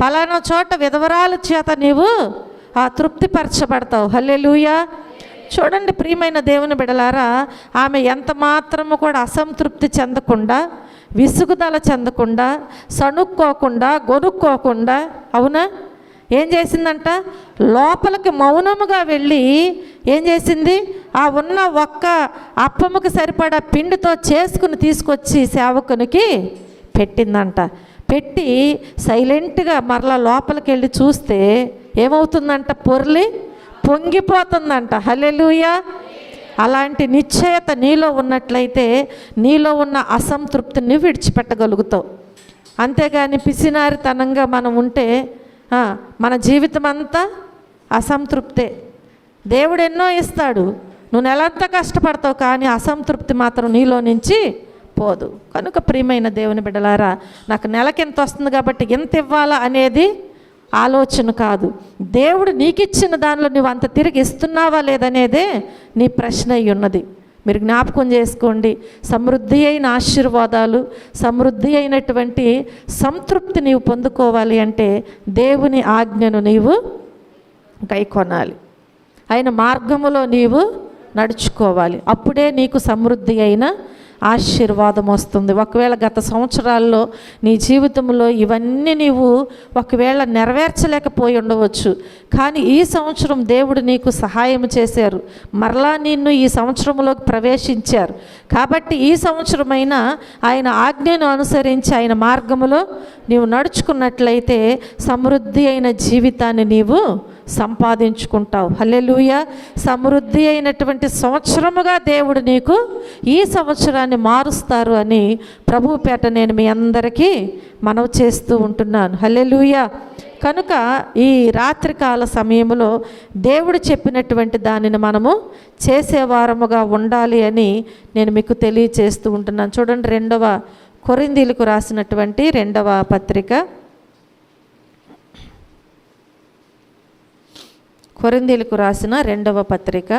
ఫలానా చోట విధవరాల చేత నీవు తృప్తిపరచబడతావు. హల్లెలూయా. చూడండి ప్రియమైన దేవుని బిడలారా, ఆమె ఎంత మాత్రము కూడా అసంతృప్తి చెందకుండా, విసుగుదల చెందకుండా, సణుక్కోకుండా, గొనుక్కోకుండా, అవునా, ఏం చేసిందంట? లోపలికి మౌనముగా వెళ్ళి ఏం చేసింది? ఉన్న ఒక్క అప్పముకి సరిపడా పిండితో చేసుకుని తీసుకొచ్చి సేవకునికి పెట్టిందంట. పెట్టి సైలెంట్గా మరలా లోపలికి వెళ్ళి చూస్తే ఏమవుతుందంట? పొంగిపోతుందంట. హల్లెలూయా. అలాంటి నిశ్చయత నీలో ఉన్నట్లయితే నీలో ఉన్న అసంతృప్తిని విడిచిపెట్టగలుగుతావు. అంతేగాని పిసినారితనంగా మనం ఉంటే మన జీవితం అంతా అసంతృప్తే. దేవుడు ఎన్నో ఇస్తాడు, నువ్వు నెలంతా కష్టపడతావు, కానీ అసంతృప్తి మాత్రం నీలో నుంచి పోదు. కనుక ప్రియమైన దేవుని బిడ్డలారా, నాకు నెలకి ఎంత వస్తుంది కాబట్టి ఎంత ఇవ్వాలా అనేది ఆలోచన కాదు. దేవుడు నీకు ఇచ్చిన దానిలో నువ్వు అంత తిరిగి ఇస్తున్నావా లేదనేదే నీ ప్రశ్న అయి ఉన్నది. మీరు జ్ఞాపకం చేసుకోండి, సమృద్ధి అయిన ఆశీర్వాదాలు, సమృద్ధి అయినటువంటి సంతృప్తి నీవు పొందుకోవాలి అంటే దేవుని ఆజ్ఞను నీవు గైకొనాలి, ఆయన మార్గములో నీవు నడుచుకోవాలి. అప్పుడే నీకు సమృద్ధి అయిన ఆశీర్వాదం వస్తుంది. ఒకవేళ గత సంవత్సరాల్లో నీ జీవితంలో ఇవన్నీ నీవు ఒకవేళ నెరవేర్చలేకపోయి ఉండవచ్చు, కానీ ఈ సంవత్సరం దేవుడు నీకు సహాయం చేశారు, మరలా నిన్ను ఈ సంవత్సరంలోకి ప్రవేశించారు. కాబట్టి ఈ సంవత్సరమైనా ఆయన ఆజ్ఞను అనుసరించి ఆయన మార్గములో నీవు నడుచుకున్నట్లయితే సమృద్ధి అయిన జీవితాన్ని నీవు సంపాదించుకుంటావు. హల్లెలూయా. సమృద్ధి అయినటువంటి సంవత్సరముగా దేవుడు నీకు ఈ సంవత్సరాన్ని మారుస్తారు అని ప్రభువు పేట నేను మీ అందరికీ మనవి చేస్తూ ఉంటున్నాను. హల్లెలూయా. కనుక ఈ రాత్రికాల సమయంలో దేవుడు చెప్పినటువంటి దానిని మనము చేసేవారముగా ఉండాలి అని నేను మీకు తెలియచేస్తూ ఉంటున్నాను. చూడండి, 2వ కొరింథీయులకు రాసినటువంటి 2వ పత్రిక, కొరింథీయులకు రాసిన 2వ పత్రిక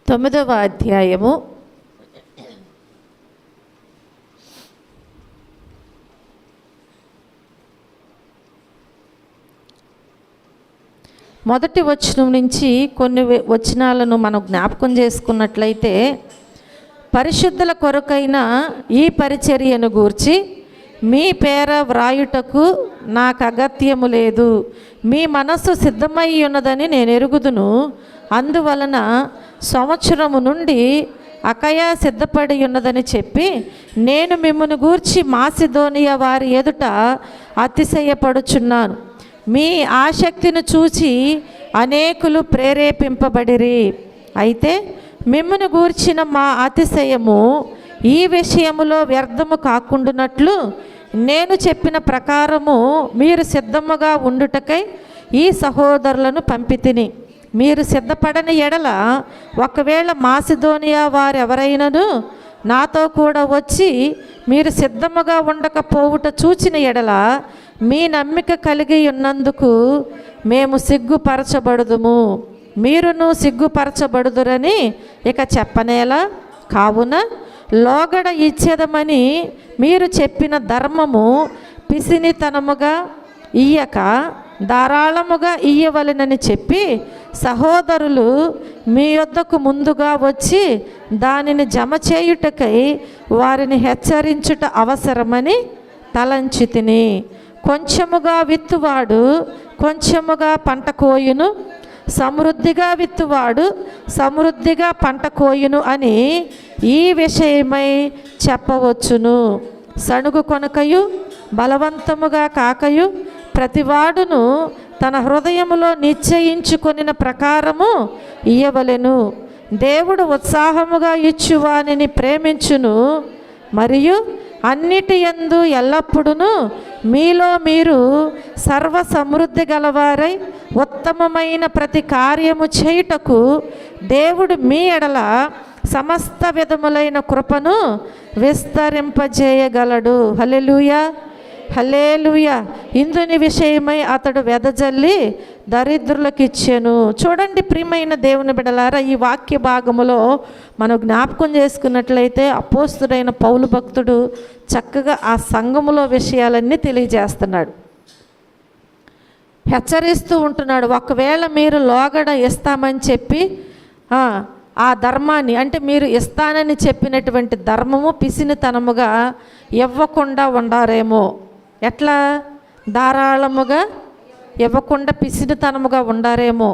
9వ అధ్యాయము 10 మొదటి వచనం నుంచి కొన్ని వచనాలను మనం జ్ఞాపకం చేసుకున్నట్లయితే, పరిశుద్ధుల కొరకైన ఈ పరిచర్యను గూర్చి మీ పేర వ్రాయుటకు నాకు అగత్యము లేదు, మీ మనస్సు సిద్ధమై ఉన్నదని నేను ఎరుగుదును. అందువలన సంవత్సరము నుండి అకయ సిద్ధపడి ఉన్నదని చెప్పి నేను మిమ్మల్ని గూర్చి మాసిదోనియా వారి ఎదుట అతిశయపడుచున్నాను. మీ ఆసక్తిని చూచి అనేకులు ప్రేరేపింపబడిరి. అయితే మిమ్మల్ని గూర్చిన మా అతిశయము ఈ విషయములో వ్యర్థము కాకుండానట్లు నేను చెప్పిన ప్రకారము మీరు సిద్ధముగా ఉండుటకై ఈ సహోదరులను పంపితిని. మీరు సిద్ధపడని ఎడల ఒకవేళ మాసిదోనియా వారెవరైనను నాతో కూడా వచ్చి మీరు సిద్ధముగా ఉండకపోవుట చూచిన ఎడల మీ నమ్మిక కలిగి ఉన్నందుకు మేము సిగ్గుపరచబడుదుము, మీరును సిగ్గుపరచబడుదురని ఇక చెప్పనేలా. కావున లోగడ ఇచ్చేదమని మీరు చెప్పిన ధర్మము పిసినితనముగా ఇయ్యక ధారాళముగా ఇయ్యవలెనని చెప్పి సహోదరులు మీ యొద్దకు ముందుగా వచ్చి దానిని జమ చేయుటకై వారిని హెచ్చరించుట అవసరమని తలంచితిని. కొంచెముగా విత్తువాడు కొంచెముగా పంట కోయును, సమృద్ధిగా విత్తువాడు సమృద్ధిగా పంట కోయును అని ఈ విషయమై చెప్పవచ్చును. సణుగు కొనకయు బలవంతముగా కాకయు ప్రతివాడును తన హృదయములో నిశ్చయించుకొనిన ప్రకారము ఇయ్యవలెను. దేవుడు ఉత్సాహముగా ఇచ్చువానిని ప్రేమించును, మరియు అన్నిటి యందు ఎల్లప్పుడూ మీలో మీరు సర్వ సమృద్ధి గలవారై ఉత్తమమైన ప్రతి కార్యము చేయుటకు దేవుడు మీ ఎడల సమస్త విధములైన కృపను విస్తరింపజేయగలడు. హల్లెలూయా, హల్లెలూయా. ఇందుని విషయమై అతడు వెదజల్లి దరిద్రులకు ఇచ్చెను. చూడండి ప్రియమైన దేవుని బిడ్డలారా, ఈ వాక్య భాగములో మనం జ్ఞాపకం చేసుకున్నట్లయితే అపోస్తుడైన పౌలు భక్తుడు చక్కగా ఆ సంఘములో విషయాలన్నీ తెలియజేస్తున్నాడు, హెచ్చరిస్తూ ఉంటున్నాడు. ఒకవేళ మీరు లోగడ ఇస్తామని చెప్పి ఆ ధర్మాన్ని, అంటే మీరు ఇస్తానని చెప్పినటువంటి ధర్మము పిసినితనముగా ఇవ్వకుండా ఉండారేమో. ఎట్లా? ధారాళముగా ఇవ్వకుండా పిసినితనముగా ఉండారేమో.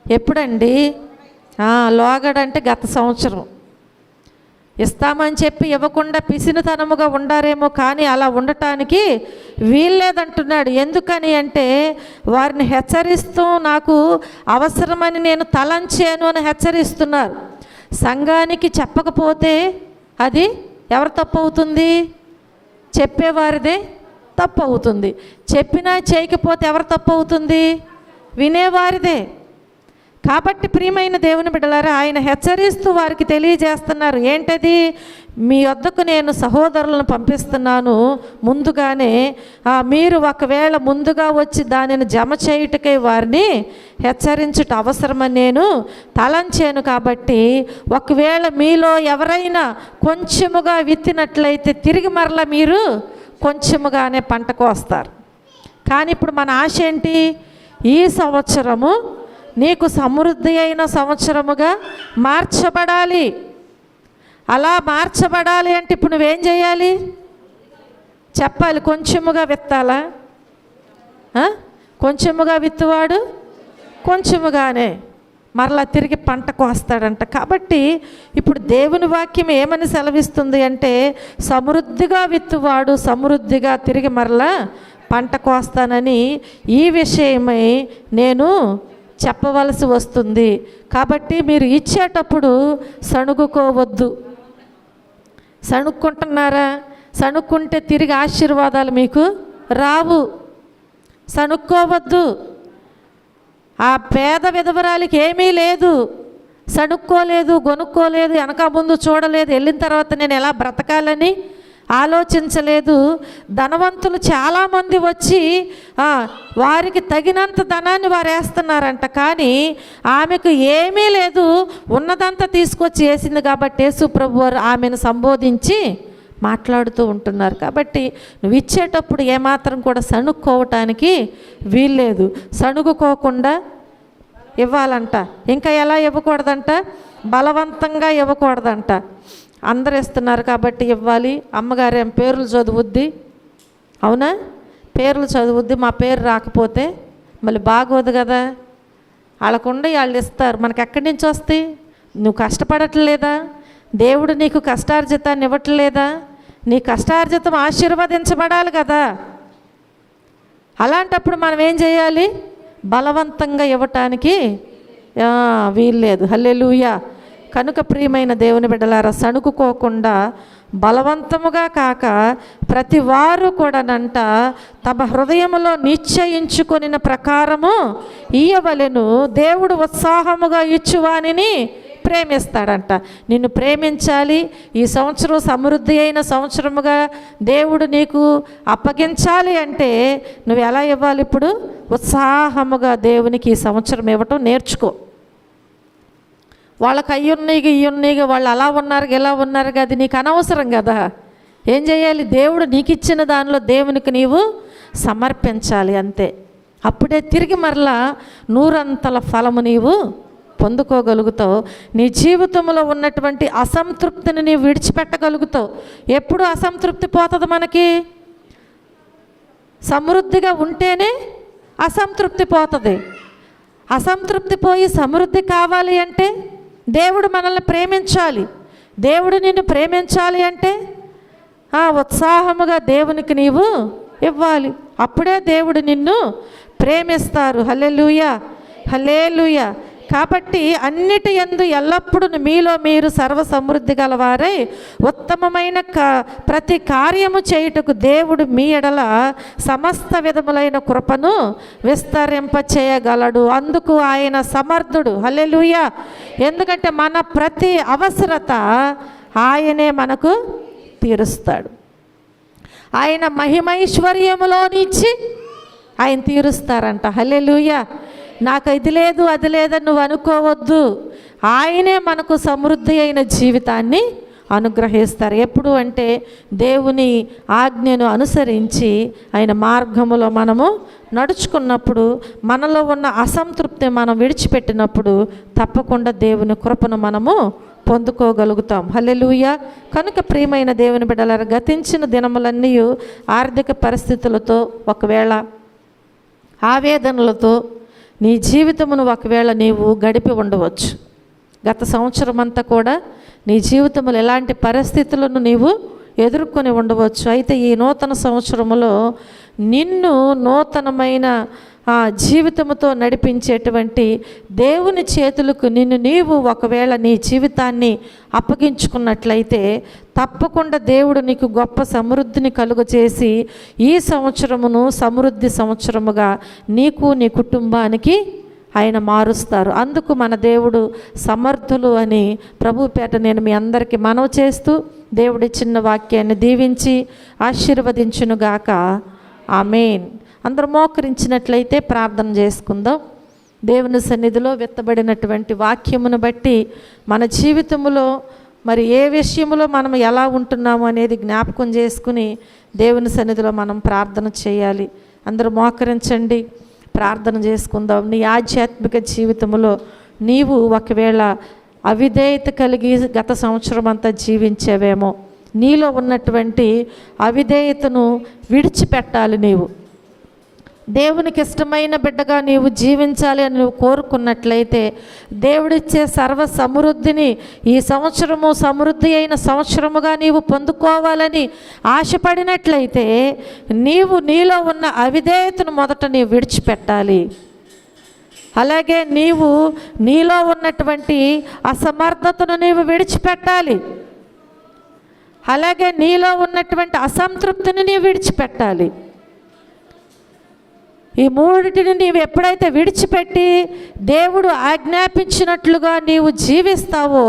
ఎప్పుడండి? లోగడ అంటే గత సంవత్సరం ఇస్తామని చెప్పి ఇవ్వకుండా పిసినితనముగా ఉండారేమో, కానీ అలా ఉండటానికి వీల్లేదంటున్నాడు. ఎందుకని అంటే వారిని హెచ్చరిస్తూ నాకు అవసరమని నేను తలంచాను అని హెచ్చరిస్తున్నారు. సంఘానికి చెప్పకపోతే అది ఎవరు తప్పు అవుతుంది? చెప్పేవారిదే తప్పు అవుతుంది. చెప్పినా చేయకపోతే ఎవరు తప్పు అవుతుంది? వినేవారిదే. కాబట్టి ప్రియమైన దేవుని బిడ్డలారా, ఆయన హెచ్చరిస్తూ వారికి తెలియజేస్తున్నారు. ఏంటది? మీ వద్దకు నేను సహోదరులను పంపిస్తున్నాను ముందుగానే, మీరు ఒకవేళ ముందుగా వచ్చి దానిని జమ చేయుటకై వారిని హెచ్చరించుట అవసరమని నేను తలంచాను. కాబట్టి ఒకవేళ మీలో ఎవరైనా కొంచెముగా విత్తినట్లయితే తిరిగి మరలా మీరు కొంచెముగానే పంటకు వస్తారు. కానీ ఇప్పుడు మన ఆశ ఏంటి? ఈ సంవత్సరము నీకు సమృద్ధి అయిన సంవత్సరముగా మార్చబడాలి. అలా మార్చబడాలి అంటే ఇప్పుడు నువ్వేం చేయాలి? చెప్పాలి. కొంచెముగా విత్తాలా? కొంచెముగా విత్తువాడు కొంచెముగానే మరలా తిరిగి పంటకు వస్తాడంట. కాబట్టి ఇప్పుడు దేవుని వాక్యం ఏమని సెలవిస్తుంది అంటే, సమృద్ధిగా విత్తువాడు సమృద్ధిగా తిరిగి మరలా పంటకు వస్తానని ఈ విషయమై నేను చెప్పవలసి వస్తుంది. కాబట్టి మీరు ఇచ్చేటప్పుడు సణుగుకోవద్దు. సణుక్కుంటున్నారా? సణుక్కుంటే తిరిగి ఆశీర్వాదాలు మీకు రావు. సణుక్కోవద్దు. ఆ పేద విధవరాలికి ఏమీ లేదు, సణుక్కోలేదు, గొనుక్కోలేదు, వెనక ముందు చూడలేదు, వెళ్ళిన తర్వాత నేను ఎలా బ్రతకాలని ఆలోచించలేదు. ధనవంతులు చాలామంది వచ్చి వారికి తగినంత ధనాన్ని వారు వేస్తున్నారంట, కానీ ఆమెకు ఏమీ లేదు, ఉన్నదంతా తీసుకొచ్చి వేసింది. కాబట్టి యేసు ప్రభు వారు ఆమెను సంబోధించి మాట్లాడుతూ ఉంటున్నారు. కాబట్టి నువ్వు ఇచ్చేటప్పుడు ఏమాత్రం కూడా సణుక్కోవటానికి వీల్లేదు. సణుగుకోకుండా ఇవ్వాలంట. ఇంకా ఎలా ఇవ్వకూడదంట? బలవంతంగా ఇవ్వకూడదంట. అందరు ఇస్తున్నారు కాబట్టి ఇవ్వాలి. అమ్మగారు ఏం పేర్లు చదువుద్ది, అవునా? పేర్లు చదువుద్ది, మా పేరు రాకపోతే మళ్ళీ బాగోదు కదా. వాళ్ళకుండి వాళ్ళు ఇస్తారు, మనకి ఎక్కడి నుంచి వస్తాయి? నువ్వు కష్టపడట్లేదా? దేవుడు నీకు కష్టార్జితాన్ని ఇవ్వట్లేదా? నీ కష్టార్జితం ఆశీర్వదించబడాలి కదా. అలాంటప్పుడు మనం ఏం చేయాలి? బలవంతంగా ఇవ్వటానికి వీల్లేదు. హల్లెలూయా. కనుక ప్రియమైన దేవుని బిడ్డలారా, సణుకుకోకుండా బలవంతముగా కాక ప్రతి వారు కూడానంట తమ హృదయములో నిశ్చయించుకొనిన ప్రకారము ఇయ్యవలెను. దేవుడు ఉత్సాహముగా ఇచ్చువానిని ప్రేమిస్తాడంట. నిన్ను ప్రేమించాలి. ఈ సంవత్సరం సమృద్ధి అయిన సంవత్సరముగా దేవుడు నీకు అప్పగించాలి అంటే నువ్వు ఎలా ఇవ్వాలి? ఇప్పుడు ఉత్సాహముగా దేవునికి ఈ సంవత్సరం ఇవ్వటం నేర్చుకో. వాళ్ళకి అయ్యున్నీగా వాళ్ళు అలా ఉన్నారు ఇలా ఉన్నారు, అది నీకు అనవసరం కదా. ఏం చేయాలి? దేవుడు నీకు ఇచ్చిన దానిలో దేవునికి నీవు సమర్పించాలి అంతే. అప్పుడే తిరిగి మరలా 100 ఫలము నీవు పొందుకోగలుగుతావు. నీ జీవితంలో ఉన్నటువంటి అసంతృప్తిని నీవు విడిచిపెట్టగలుగుతావు. ఎప్పుడు అసంతృప్తి పోతుంది మనకి? సమృద్ధిగా ఉంటేనే అసంతృప్తి పోతుంది. అసంతృప్తి పోయి సమృద్ధి కావాలి అంటే దేవుడు మనల్ని ప్రేమించాలి. దేవుడు నిన్ను ప్రేమించాలి అంటే ఉత్సాహముగా దేవునికి నీవు ఇవ్వాలి. అప్పుడే దేవుడు నిన్ను ప్రేమిస్తారు. హల్లెలూయా, హల్లెలూయా. కాబట్టి అన్నిటి యందు ఎల్లప్పుడూ మీలో మీరు సర్వ సమృద్ధి గలవారై ఉత్తమమైన ప్రతి కార్యము చేయుటకు దేవుడు మీ ఎడల సమస్త విధములైన కృపను విస్తరింపచేయగలడు. అందుకు ఆయన సమర్థుడు. హల్లెలూయా. ఎందుకంటే మన ప్రతి అవసరత ఆయనే మనకు తీరుస్తాడు. ఆయన మహిమైశ్వర్యములోనిచ్చి ఆయన తీరుస్తారంట. హల్లెలూయా. నాకు ఇది లేదు అది లేదని నువ్వు అనుకోవద్దు. ఆయనే మనకు సమృద్ధి అయిన జీవితాన్ని అనుగ్రహిస్తారు. ఎప్పుడు అంటే దేవుని ఆజ్ఞను అనుసరించి ఆయన మార్గములో మనము నడుచుకున్నప్పుడు, మనలో ఉన్న అసంతృప్తి మనం విడిచిపెట్టినప్పుడు తప్పకుండా దేవుని కృపను మనము పొందుకోగలుగుతాం. హల్లెలూయా. కనుక ప్రియమైన దేవుని బిడ్డలారా, గతించిన దినములన్నీ ఆర్థిక పరిస్థితులతో, ఒకవేళ ఆవేదనలతో నీ జీవితమును ఒకవేళ నీవు గడిపి ఉండవచ్చు. గత సంవత్సరం అంతా కూడా నీ జీవితంలో ఎలాంటి పరిస్థితులను నీవు ఎదుర్కొని ఉండవచ్చు. అయితే ఈ నూతన సంవత్సరములో నిన్ను నూతనమైన జీవితముతో నడిపించేటువంటి దేవుని చేతులకు నిన్ను నీవు ఒకవేళ నీ జీవితాన్ని అప్పగించుకున్నట్లయితే తప్పకుండా దేవుడు నీకు గొప్ప సమృద్ధిని కలుగజేసి ఈ సంవత్సరమును సమృద్ధి సంవత్సరముగా నీకు నీ కుటుంబానికి ఆయన మారుస్తారు. అందుకు మన దేవుడు సమర్థులు అని ప్రభుపేట నేను మీ అందరికీ మనవి చేస్తూ దేవుడి చిన్న వాక్యాన్ని దీవించి ఆశీర్వదించునుగాక. ఆమేన్. అందరూ మోకరించినట్లయితే ప్రార్థన చేసుకుందాం. దేవుని సన్నిధిలో విత్తబడినటువంటి వాక్యమును బట్టి మన జీవితంలో మరి ఏ విషయంలో మనం ఎలా ఉంటున్నాము అనేది జ్ఞాపకం చేసుకుని దేవుని సన్నిధిలో మనం ప్రార్థన చేయాలి. అందరూ మోకరించండి, ప్రార్థన చేసుకుందాం. నీ ఆధ్యాత్మిక జీవితంలో నీవు ఒకవేళ అవిధేయత కలిగి గత సంవత్సరం అంతా జీవించేవేమో. నీలో ఉన్నటువంటి అవిధేయతను విడిచిపెట్టాలి. నీవు దేవునికి ఇష్టమైన బిడ్డగా నీవు జీవించాలి అని నువ్వు కోరుకున్నట్లయితే దేవుడిచ్చే సర్వ సమృద్ధిని ఈ సంవత్సరము సమృద్ధి అయిన సంవత్సరముగా నీవు పొందుకోవాలని ఆశపడినట్లయితే నీవు నీలో ఉన్న అవిధేయతను మొదట నీవు విడిచిపెట్టాలి. అలాగే నీవు నీలో ఉన్నటువంటి అసమర్థతను నీవు విడిచిపెట్టాలి. అలాగే నీలో ఉన్నటువంటి అసంతృప్తిని నీవు విడిచిపెట్టాలి. ఈ మూడిటిని నీవు ఎప్పుడైతే విడిచిపెట్టి దేవుడు ఆజ్ఞాపించినట్లుగా నీవు జీవిస్తావో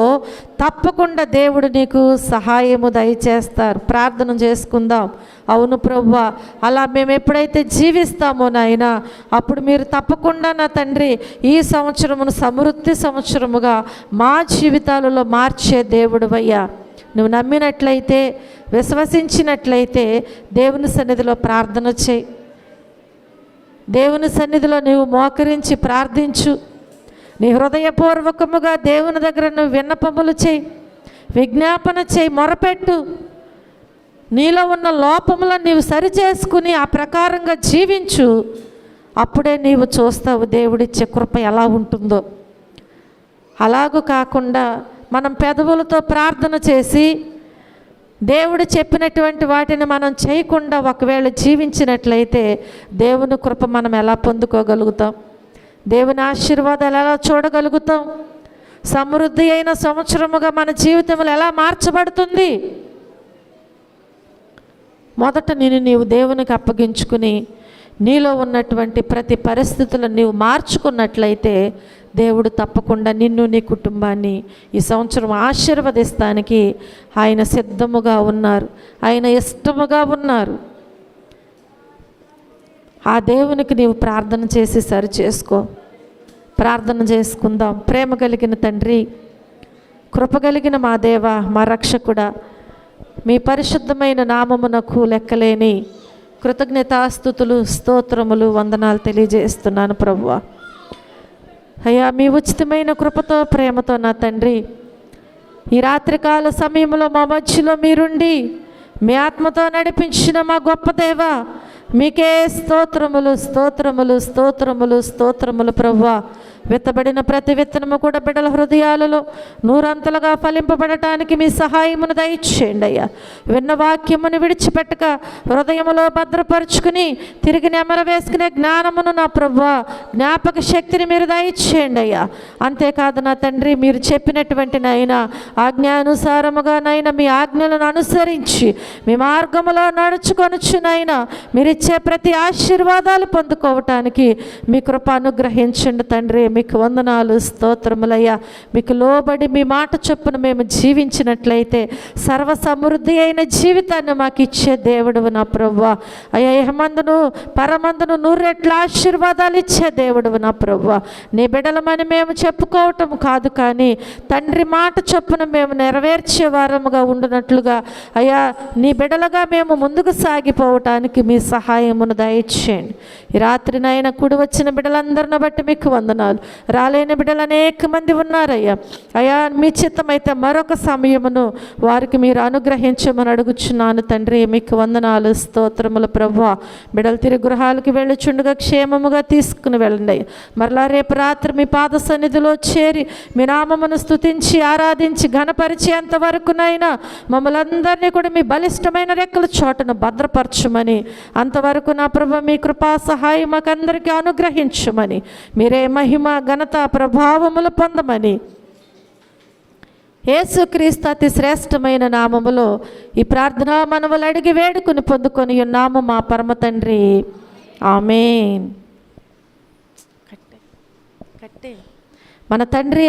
తప్పకుండా దేవుడు నీకు సహాయము దయచేస్తారు. ప్రార్థన చేసుకుందాం. అవును ప్రభువా, అలా మేము ఎప్పుడైతే జీవిస్తామో నాయనా, అప్పుడు మీరు తప్పకుండా నా తండ్రి ఈ సంవత్సరమును సమృద్ధి సంవత్సరముగా మా జీవితాలలో మార్చే దేవుడు అయ్యా. నువ్వు నమ్మినట్లయితే, విశ్వసించినట్లయితే దేవుని సన్నిధిలో ప్రార్థన చేయి. దేవుని సన్నిధిలో నువ్వు మోకరించి ప్రార్థించు. నీ హృదయపూర్వకముగా దేవుని దగ్గర నువ్వు విన్నపములు చేయి, విజ్ఞాపన చేయి, మొరపెట్టు. నీలో ఉన్న లోపములను నీవు సరిచేసుకుని ఆ ప్రకారంగా జీవించు. అప్పుడే నీవు చూస్తావు దేవుడిచ్చే కృప ఎలా ఉంటుందో. అలాగూ కాకుండా మనం పెదవులతో ప్రార్థన చేసి దేవుడు చెప్పినటువంటి వాటిని మనం చేయకుండా ఒకవేళ జీవించినట్లయితే దేవుని కృప మనం ఎలా పొందుకోగలుగుతాం? దేవుని ఆశీర్వాదాలు ఎలా చూడగలుగుతాం? సమృద్ధి అయిన సంవత్సరముగా మన జీవితంలో ఎలా మార్చబడుతుంది? మొదట నీవు దేవునికి అప్పగించుకుని నీలో ఉన్నటువంటి ప్రతి పరిస్థితులను నీవు మార్చుకున్నట్లయితే దేవుడు తప్పకుండా నిన్ను, నీ కుటుంబాన్ని ఈ సంవత్సరం ఆశీర్వదిస్తానికి ఆయన సిద్ధముగా ఉన్నారు, ఆయన ఇష్టముగా ఉన్నారు. ఆ దేవునికి నీవు ప్రార్థన చేసి సరి చేసుకో. ప్రార్థన చేసుకుందాం. ప్రేమ కలిగిన తండ్రి, కృప కలిగిన మా దేవ, మా రక్షకుడా, మీ పరిశుద్ధమైన నామమునకు లెక్కలేని కృతజ్ఞతాస్తుతులు, స్తోత్రములు, వందనాలు తెలియజేస్తున్నాను ప్రభువా. అయ్యా, మీ ఉచితమైన కృపతో, ప్రేమతో నా తండ్రి, ఈ రాత్రికాల సమయంలో మా మధ్యలో మీరుండి మీ ఆత్మతో నడిపించిన మా గొప్ప దేవ, మీకే స్తోత్రములు, స్తోత్రములు, స్తోత్రములు, స్తోత్రములు ప్రభువా. విత్తబడిన ప్రతి విత్తనము కూడా బిడ్డల హృదయాలలో నూరంతలుగా ఫలింపబడటానికి మీ సహాయమును దయచేయండి అయ్యా. విన్న వాక్యమును విడిచిపెట్టక హృదయములో భద్రపరుచుకుని తిరిగి నెమర వేసుకునే జ్ఞానమును నా ప్రభువా, జ్ఞాపక శక్తిని మీరు దయచేయండి అయ్యా. అంతేకాదు నా తండ్రి, మీరు చెప్పినటువంటి నైనా ఆజ్ఞానుసారముగా నైనా మీ ఆజ్ఞలను అనుసరించి మీ మార్గములో నడుచుకొనుచునైనా మీరిచ్చే ప్రతి ఆశీర్వాదాలు పొందుకోవటానికి మీ కృప అనుగ్రహించండి తండ్రి. మీకు వందనాలు, స్తోత్రములయ్యా. మీకు లోబడి మీ మాట చొప్పున మేము జీవించినట్లయితే సర్వ సమృద్ధి అయిన జీవితాన్ని మాకు ఇచ్చే దేవుడువు నా ప్రభువా. అయ్యా, ఇహమందును పరమందును నూరెట్ల ఆశీర్వాదాలు ఇచ్చే దేవుడువు నా ప్రభువా. నీ బిడ్డలమని మేము చెప్పుకోవటం కాదు, కానీ తండ్రి మాట చొప్పున మేము నెరవేర్చే వారముగా ఉండునట్లుగా అయ్యా, నీ బిడ్డలుగా మేము ముందుకు సాగిపోవటానికి మీ సహాయమును దయచేయండి. ఈ రాత్రినైనా కూడి వచ్చిన బిడ్డలందరిని బట్టి మీకు వందనాలు. రాలేని బిడ్డలు అనేక మంది ఉన్నారయ్యా. అయ్యా, మీ చిత్తమైతే మరొక సమయమును వారికి మీరు అనుగ్రహించమని అడుగుచున్నాను తండ్రి. మీకు వందనాలు, స్తోత్రములు ప్రభువా. బిడ్డలు తిరిగి గృహాలకు వెళ్ళుచుండగా క్షేమముగా తీసుకుని వెళ్ళండి. మరలా రేపు రాత్రి మీ పాద సన్నిధిలో చేరి మీ నామమును స్తుతించి ఆరాధించి ఘనపరిచేంత వరకునైనా మమ్మల్ని అందరినీ కూడా మీ బలిష్టమైన రెక్కల చోటను భద్రపరచమని, అంతవరకు నా ప్రభు మీ కృపా సహాయం మాకందరికీ అనుగ్రహించమని, మీరే మహిమ, ఘనత, ప్రభావములు పొందమని యేసుక్రీస్తు అతి శ్రేష్టమైన నామములో ఈ ప్రార్థనా మనవులు అడిగి వేడుకుని పొందుకొని ఉన్నాము మా పరమ తండ్రి. ఆమేన్. మన తండ్రి